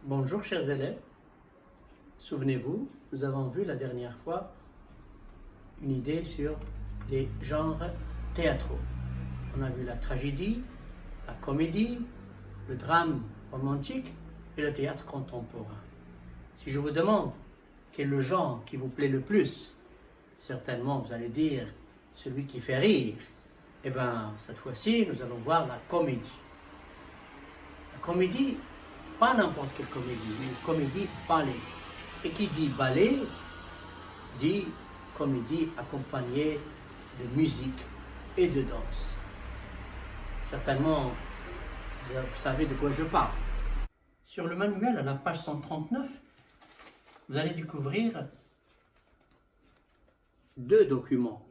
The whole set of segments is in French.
Bonjour chers élèves, souvenez-vous, nous avons vu la dernière fois une idée sur les genres théâtraux. On a vu la tragédie, la comédie, le drame romantique et le théâtre contemporain. Si je vous demande quel est le genre qui vous plaît le plus, certainement vous allez dire celui qui fait rire. Eh bien, cette fois-ci, nous allons voir la comédie. La comédie, pas n'importe quelle comédie, mais une comédie ballet. Et qui dit ballet, dit comédie accompagnée de musique et de danse. Certainement, vous savez de quoi je parle. Sur le manuel, à la page 139, vous allez découvrir deux documents.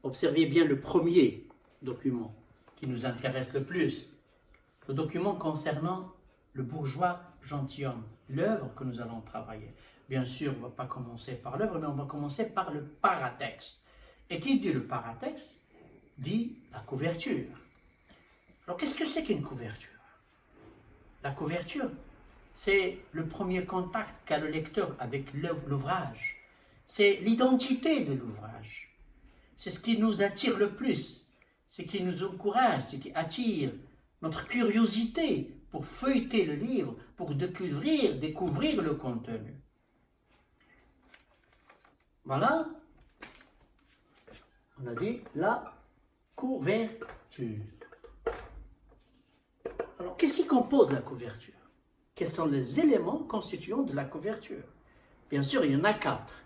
Observez bien le premier document qui nous intéresse le plus. Le document concernant le bourgeois gentilhomme, l'œuvre que nous allons travailler. Bien sûr, on ne va pas commencer par l'œuvre, mais on va commencer par le paratexte. Et qui dit le paratexte, dit la couverture. Alors, qu'est-ce que c'est qu'une couverture? La couverture, c'est le premier contact qu'a le lecteur avec l'ouvrage. C'est l'identité de l'ouvrage. C'est ce qui nous attire le plus, ce qui nous encourage, ce qui attire notre curiosité pour feuilleter le livre, pour découvrir le contenu. Voilà, on a dit la couverture. Alors, qu'est-ce qui compose la couverture? Quels sont les éléments constituants de la couverture? Bien sûr, il y en a 4.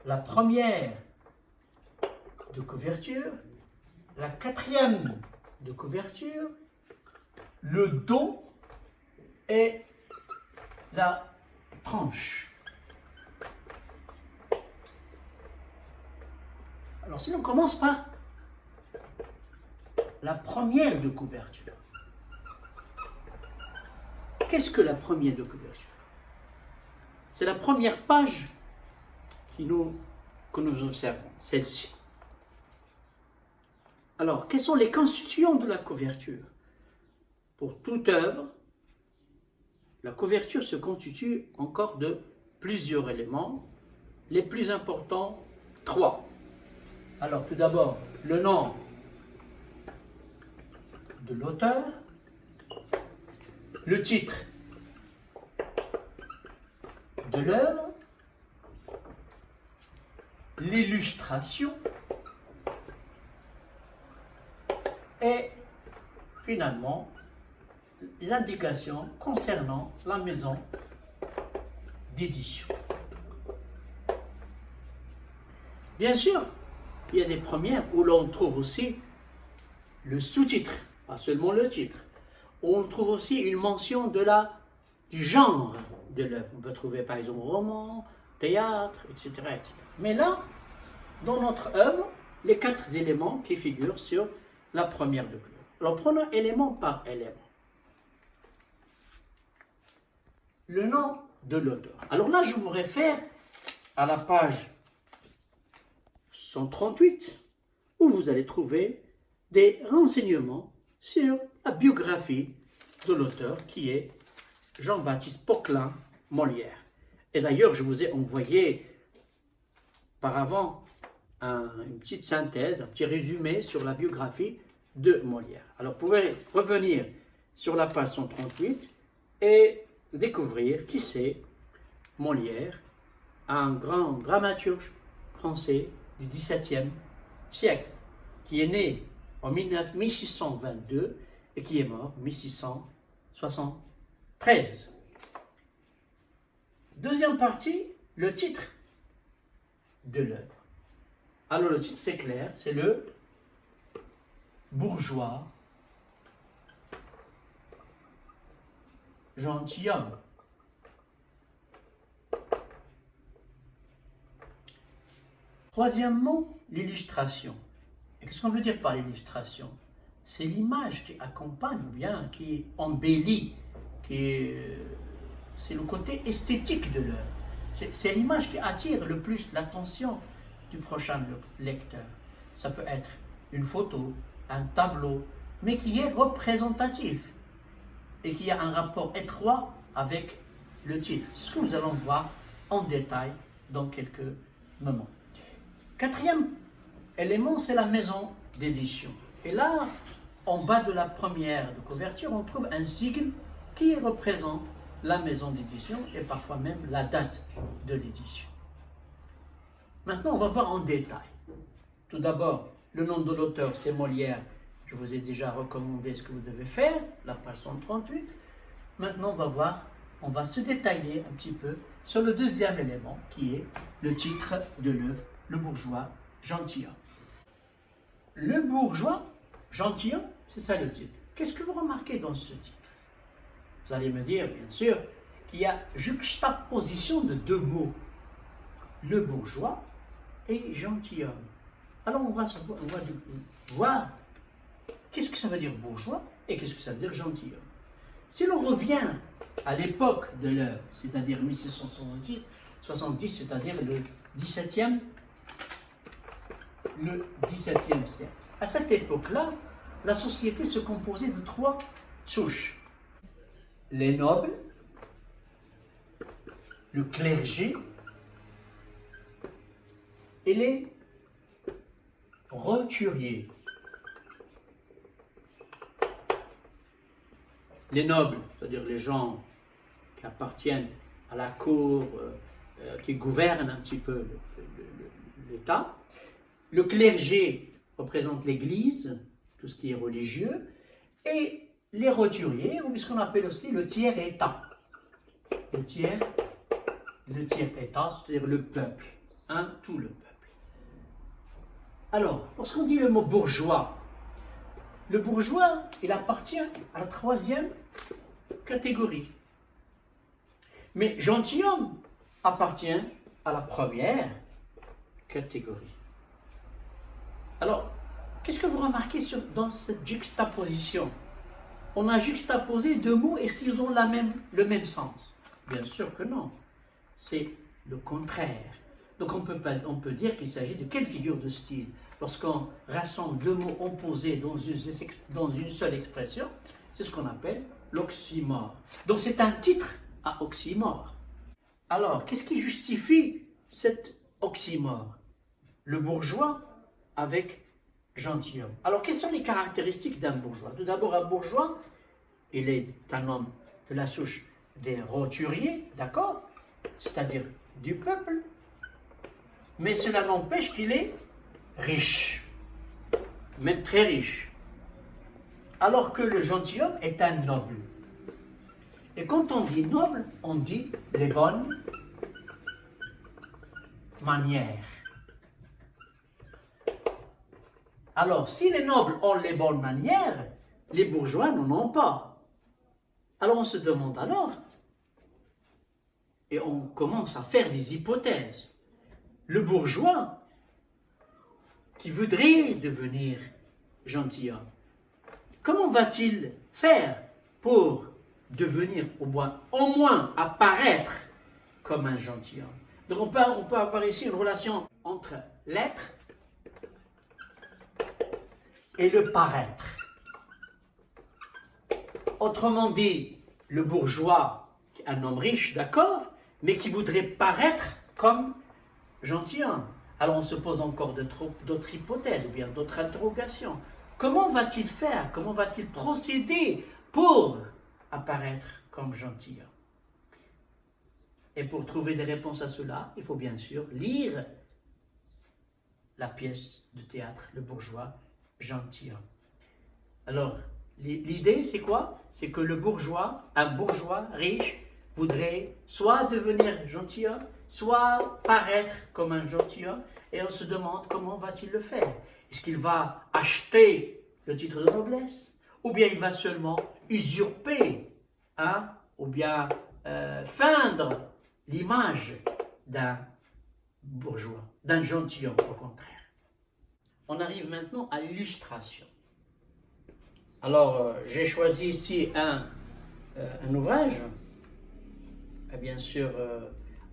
La première de couverture, la 4e de couverture, le dos et la tranche. Alors si l'on commence par la première de couverture. Qu'est-ce que la première de couverture? C'est la première page que nous observons, celle-ci. Alors, quels sont les constituants de la couverture? Pour toute œuvre, la couverture se constitue encore de plusieurs éléments. Les plus importants, 3. Alors, tout d'abord, le nom de l'auteur, le titre de l'œuvre, l'illustration et finalement les indications concernant la maison d'édition. Bien sûr, il y a des premières où l'on trouve aussi le sous-titre, pas seulement le titre. On trouve aussi une mention du genre de l'œuvre. On peut trouver par exemple roman, théâtre, etc., etc. Mais là, dans notre œuvre, les 4 éléments qui figurent sur la première de couverture. Alors prenons élément par élément. Le nom de l'auteur. Alors là, je vous réfère à la page 138, où vous allez trouver des renseignements sur la biographie de l'auteur qui est Jean-Baptiste Poquelin Molière. Et d'ailleurs, je vous ai envoyé par avant une petite synthèse, un petit résumé sur la biographie de Molière. Alors, vous pouvez revenir sur la page 138 et découvrir qui c'est Molière, un grand dramaturge français du XVIIe siècle, qui est né en 1622 et qui est mort en 1673. Deuxième partie, le titre de l'œuvre. Alors le titre c'est clair, c'est le bourgeois gentilhomme. Troisièmement, l'illustration. Et qu'est-ce qu'on veut dire par l'illustration? C'est l'image qui accompagne ou bien qui embellit, c'est le côté esthétique de l'œuvre. C'est l'image qui attire le plus l'attention du prochain lecteur. Ça peut être une photo, un tableau, mais qui est représentatif et qui a un rapport étroit avec le titre. C'est ce que nous allons voir en détail dans quelques moments. Quatrième élément, c'est la maison d'édition. Et là, en bas de la première de couverture, on trouve un sigle qui représente la maison d'édition et parfois même la date de l'édition. Maintenant, on va voir en détail. Tout d'abord, le nom de l'auteur, c'est Molière. Je vous ai déjà recommandé ce que vous devez faire, la page 138. Maintenant, on va se détailler un petit peu sur le deuxième élément, qui est le titre de l'œuvre, Le bourgeois gentilhomme. Le bourgeois gentilhomme, c'est ça le titre. Qu'est-ce que vous remarquez dans ce titre? Vous allez me dire, bien sûr, qu'il y a juxtaposition de deux mots, le bourgeois et gentilhomme. Alors on va voir qu'est-ce que ça veut dire bourgeois et qu'est-ce que ça veut dire gentilhomme. Si l'on revient à l'époque de l'œuvre, c'est-à-dire 1670, c'est-à-dire le XVIIe siècle. À cette époque-là, la société se composait de trois souches. Les nobles, le clergé et les roturiers. Les nobles, c'est-à-dire les gens qui appartiennent à la cour, qui gouvernent un petit peu l'État. Le clergé représente l'Église, tout ce qui est religieux, et les roturiers, ou ce qu'on appelle aussi le tiers-État. Le tiers-État, c'est-à-dire le peuple, tout le peuple. Alors, lorsqu'on dit le mot bourgeois, le bourgeois, il appartient à la troisième catégorie. Mais gentilhomme appartient à la première catégorie. Alors, qu'est-ce que vous remarquez dans cette juxtaposition? On a juxtaposé deux mots, est-ce qu'ils ont le même sens? Bien sûr que non. C'est le contraire. Donc on peut dire qu'il s'agit de quelle figure de style? Lorsqu'on rassemble deux mots opposés dans une seule expression, c'est ce qu'on appelle l'oxymore. Donc c'est un titre à oxymore. Alors, qu'est-ce qui justifie cet oxymore? Le bourgeois avec gentilhomme. Alors, quelles sont les caractéristiques d'un bourgeois? Tout d'abord, un bourgeois, il est un homme de la souche des roturiers, d'accord? C'est-à-dire du peuple, mais cela n'empêche qu'il est riche, même très riche. Alors que le gentilhomme est un noble. Et quand on dit noble, on dit les bonnes manières. Alors, si les nobles ont les bonnes manières, les bourgeois n'en ont pas. Alors on se demande alors, et on commence à faire des hypothèses. Le bourgeois qui voudrait devenir gentilhomme, comment va-t-il faire pour devenir au moins apparaître comme un gentilhomme? Donc on peut avoir ici une relation entre l'être et le paraître. Autrement dit, le bourgeois, un homme riche, d'accord, mais qui voudrait paraître comme gentilhomme. Alors on se pose encore d'autres hypothèses, ou bien d'autres interrogations. Comment va-t-il faire? Comment va-t-il procéder pour apparaître comme gentilhomme? Et pour trouver des réponses à cela, il faut bien sûr lire la pièce de théâtre, Le bourgeois gentilhomme. Alors, l'idée c'est quoi? C'est que un bourgeois riche, voudrait soit devenir gentilhomme, soit paraître comme un gentilhomme, et on se demande comment va-t-il le faire? Est-ce qu'il va acheter le titre de noblesse? Ou bien il va seulement usurper, ou bien feindre l'image d'un bourgeois, d'un gentilhomme au contraire. On arrive maintenant à l'illustration. Alors, j'ai choisi ici un ouvrage, et bien sûr,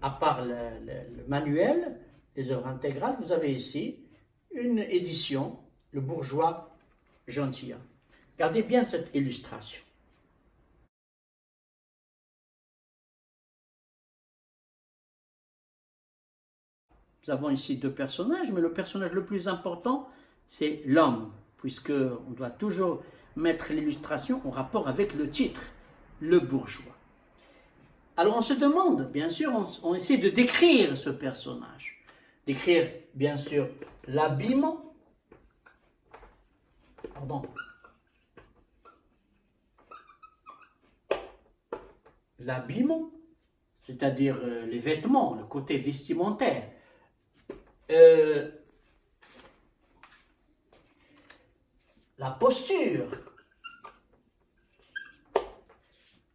à part le manuel des œuvres intégrales, vous avez ici une édition, Le bourgeois gentilhomme. Regardez bien cette illustration. Nous avons ici deux personnages, mais le personnage le plus important, c'est l'homme, puisqu'on doit toujours mettre l'illustration en rapport avec le titre, le bourgeois. Alors on se demande, bien sûr, on essaie de décrire ce personnage. Décrire, bien sûr, l'habillement. Pardon. L'habillement, c'est-à-dire les vêtements, le côté vestimentaire. La posture,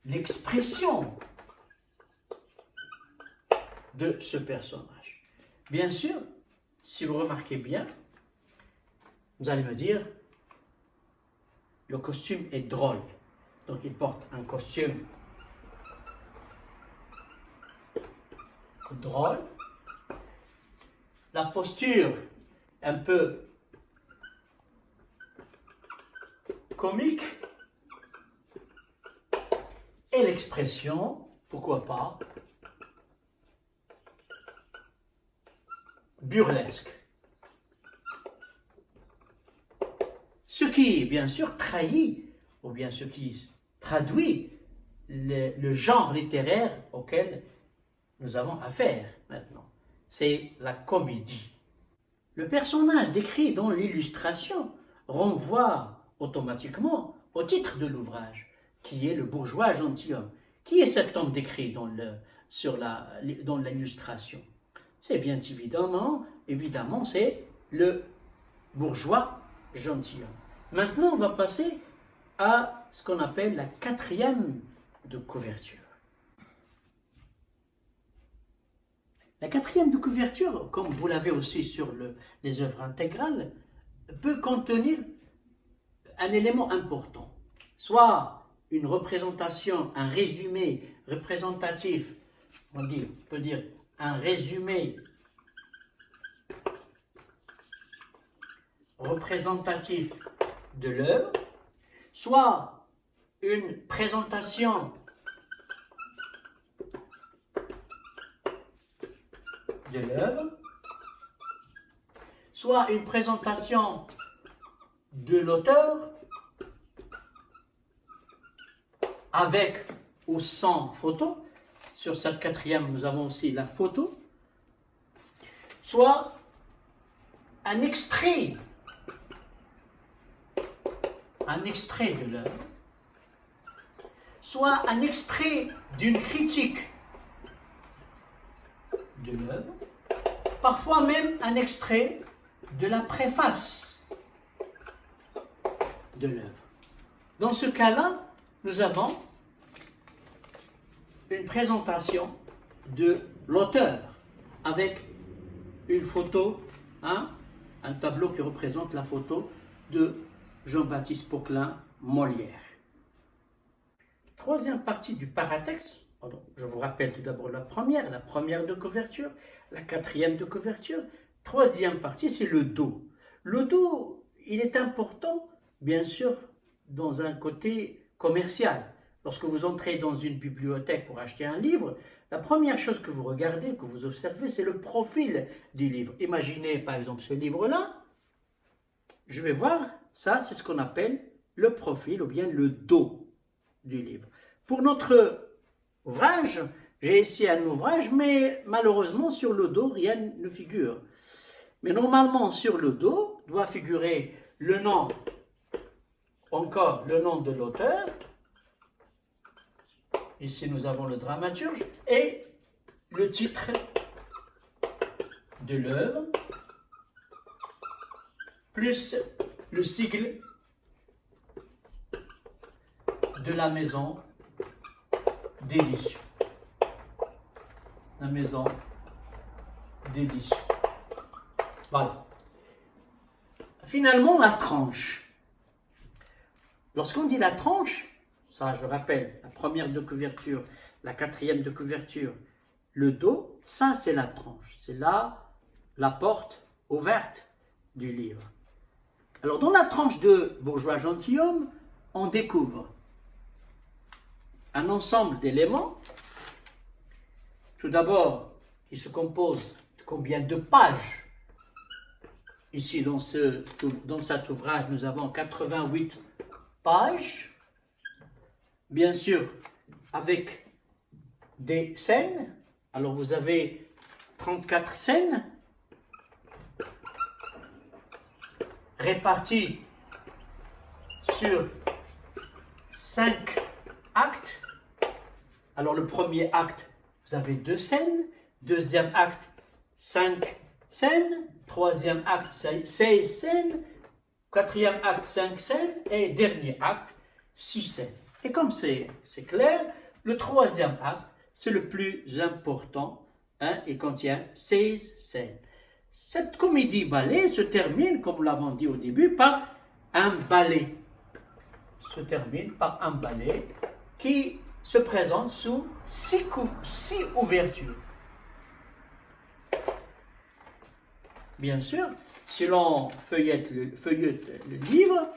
l'expression de ce personnage. Bien sûr, si vous remarquez bien, vous allez me dire, le costume est drôle. Donc il porte un costume drôle. La posture un peu comique. Et l'expression, pourquoi pas, burlesque. Ce qui, bien sûr, trahit, ou bien ce qui traduit le genre littéraire auquel nous avons affaire maintenant. C'est la comédie. Le personnage décrit dans l'illustration renvoie automatiquement au titre de l'ouvrage, qui est le bourgeois gentilhomme. Qui est cet homme décrit dans l'illustration? C'est bien évidemment, c'est le bourgeois gentilhomme. Maintenant, on va passer à ce qu'on appelle la quatrième de couverture. La quatrième de couverture, comme vous l'avez aussi sur les œuvres intégrales, peut contenir un élément important, soit une représentation, un résumé représentatif, on peut dire un résumé représentatif de l'œuvre, soit une présentation de l'œuvre, soit une présentation de l'auteur avec ou sans photo. Sur cette quatrième, nous avons aussi la photo, soit un extrait de l'œuvre, soit un extrait d'une critique de l'œuvre, parfois même un extrait de la préface de l'œuvre. Dans ce cas-là, nous avons une présentation de l'auteur avec une photo, un tableau qui représente la photo de Jean-Baptiste Poquelin, Molière. Troisième partie du paratexte, je vous rappelle tout d'abord la première de couverture, la quatrième de couverture. Troisième partie, c'est le dos. Le dos, il est important, bien sûr, dans un côté commercial. Lorsque vous entrez dans une bibliothèque pour acheter un livre, la première chose que vous regardez, que vous observez, c'est le profil du livre. Imaginez par exemple ce livre-là. Je vais voir, ça c'est ce qu'on appelle le profil ou bien le dos du livre. Pour notre ouvrage, j'ai ici un ouvrage, mais malheureusement sur le dos, rien ne figure. Mais normalement sur le dos doit figurer le nom, encore le nom de l'auteur. Ici nous avons le dramaturge et le titre de l'œuvre, plus le sigle de la maison d'édition. La maison d'édition. Voilà. Finalement, la tranche. Lorsqu'on dit la tranche, ça je rappelle, la première de couverture, la quatrième de couverture, le dos, ça c'est la tranche. C'est là la porte ouverte du livre. Alors dans la tranche de bourgeois gentilhomme, on découvre un ensemble d'éléments. Tout d'abord, il se compose de combien de pages? Ici, dans cet ouvrage, nous avons 88 pages. Bien sûr, avec des scènes. Alors, vous avez 34 scènes réparties sur 5 actes. Alors, le premier acte, vous avez 2 scènes. Deuxième acte, 5 scènes. Troisième acte, 16 scènes. Quatrième acte, 5 scènes. Et dernier acte, 6 scènes. Et comme c'est clair, le troisième acte, c'est le plus important. Il contient 16 scènes. Cette comédie-ballet se termine, comme nous l'avons dit au début, par un ballet. Se termine par un ballet qui se présente sous 6 ouvertures. Bien sûr, si l'on feuillette le livre,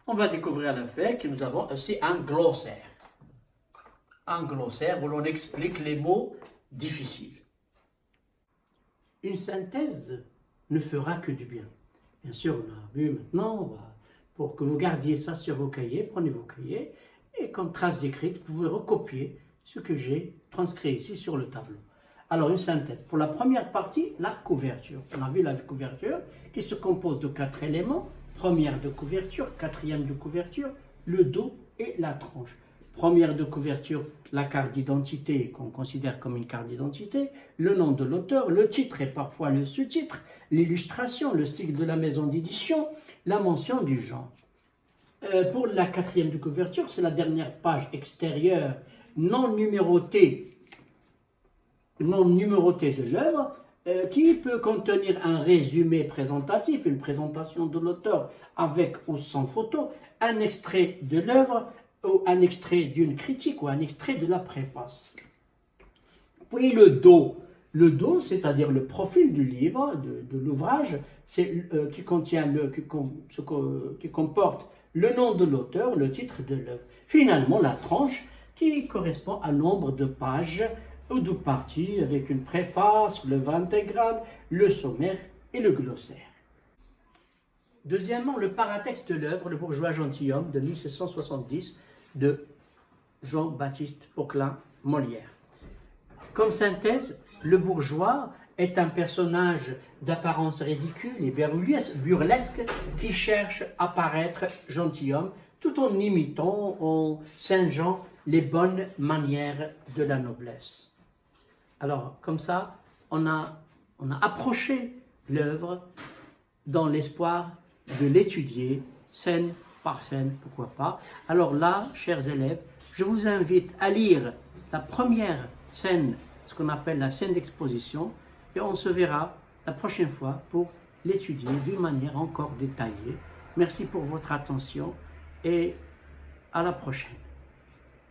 on va découvrir à la fin que nous avons aussi un glossaire. Un glossaire où l'on explique les mots difficiles. Une synthèse ne fera que du bien. Bien sûr, on a vu maintenant, pour que vous gardiez ça sur vos cahiers, prenez vos cahiers et comme trace écrite, vous pouvez recopier ce que j'ai transcrit ici sur le tableau. Alors, une synthèse. Pour la première partie, la couverture. On a vu la couverture qui se compose de 4 éléments. Première de couverture, quatrième de couverture, le dos et la tronche. Première de couverture, la carte d'identité qu'on considère comme une carte d'identité, le nom de l'auteur, le titre et parfois le sous-titre, l'illustration, le cycle de la maison d'édition, la mention du genre. Pour la quatrième de couverture, c'est la dernière page extérieure non numérotée de l'œuvre qui peut contenir un résumé présentatif, une présentation de l'auteur avec ou sans photo, un extrait de l'œuvre ou un extrait d'une critique ou un extrait de la préface. Puis le dos. Le dos, c'est-à-dire le profil du livre, de l'ouvrage, qui comporte le nom de l'auteur, le titre de l'œuvre. Finalement, la tranche qui correspond à nombre de pages ou de parties avec une préface, l'œuvre intégrale, le sommaire et le glossaire. Deuxièmement, le paratexte de l'œuvre Le bourgeois gentilhomme de 1770 de Jean-Baptiste Poquelin Molière. Comme synthèse, le bourgeois est un personnage d'apparence ridicule et burlesque qui cherche à paraître gentilhomme tout en imitant, en singeant les bonnes manières de la noblesse. Alors, comme ça, on a approché l'œuvre dans l'espoir de l'étudier, scène par scène, pourquoi pas. Alors là, chers élèves, je vous invite à lire la première scène, ce qu'on appelle la scène d'exposition, et on se verra la prochaine fois pour l'étudier d'une manière encore détaillée. Merci pour votre attention et à la prochaine.